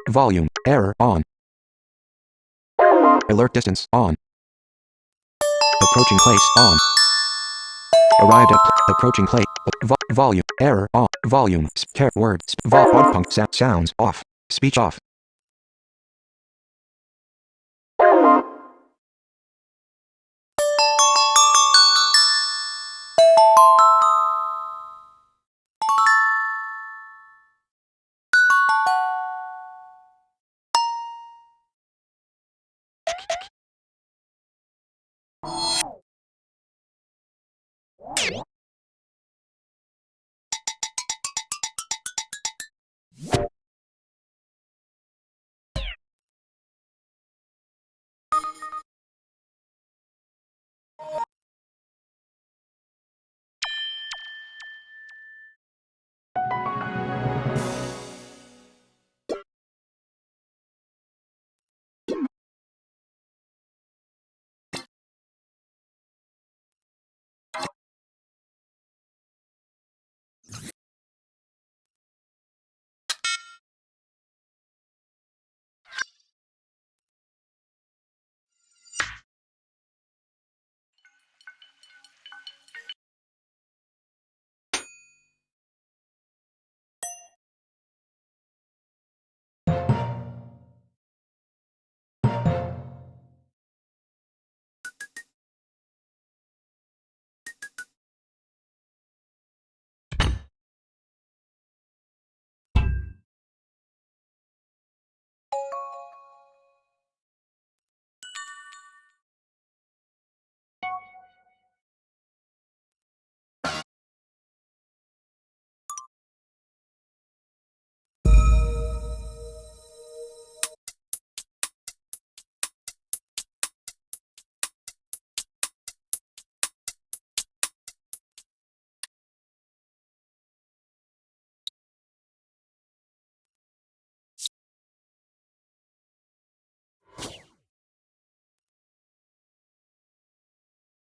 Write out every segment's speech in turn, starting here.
Volume, error, on. Alert distance, on. Approaching place, on. Arrived at, approaching place, volume, error, on. Volume, word, sounds, off. Speech off.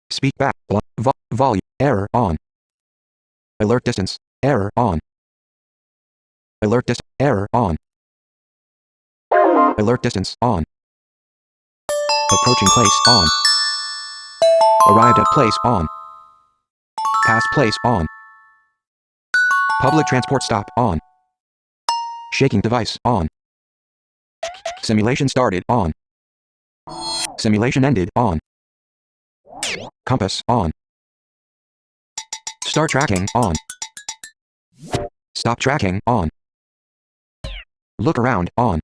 Speak back, volume, error, on. Alert distance, error, on. Alert distance, error, on. Alert distance, on. Approaching place, on. Arrived at place, on. Past place, on. Public transport stop, on. Shaking device, on. Simulation started, on. Simulation ended, on. Compass, on. Start tracking, on. Stop tracking, on. Look around, on.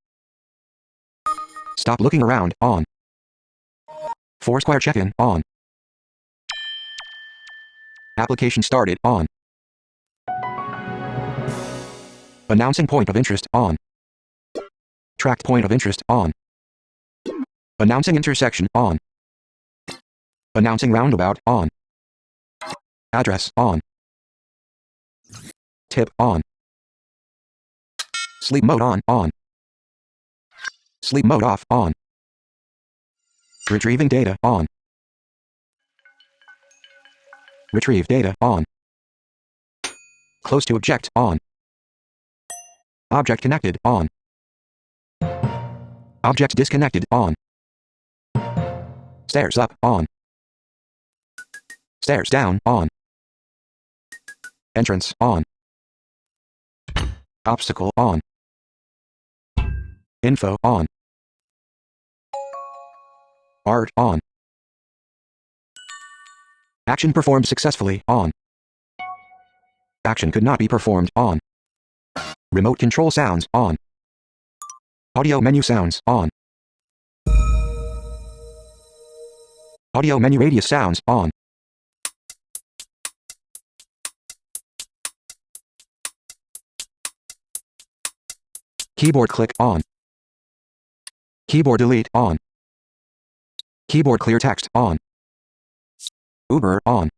Stop looking around, on. Foursquare check-in, on. Application started, on. Announcing point of interest, on. Tracked point of interest, on. Announcing intersection, on. Announcing roundabout, on. Address, on. Tip, on. Sleep mode on, on. Sleep mode off, on. Retrieving data, on. Retrieve data, on. Close to object, on. Object connected, on. Object disconnected, on. Stairs up, on. Stairs down, on. Entrance, on. Obstacle, on. Info, on. Art, on. Action performed successfully, on. Action could not be performed, on. Remote control sounds, on. Audio menu sounds, on. Audio menu radius sounds, on. Keyboard click, on. Keyboard delete, on. Keyboard clear text, on. Uber, on.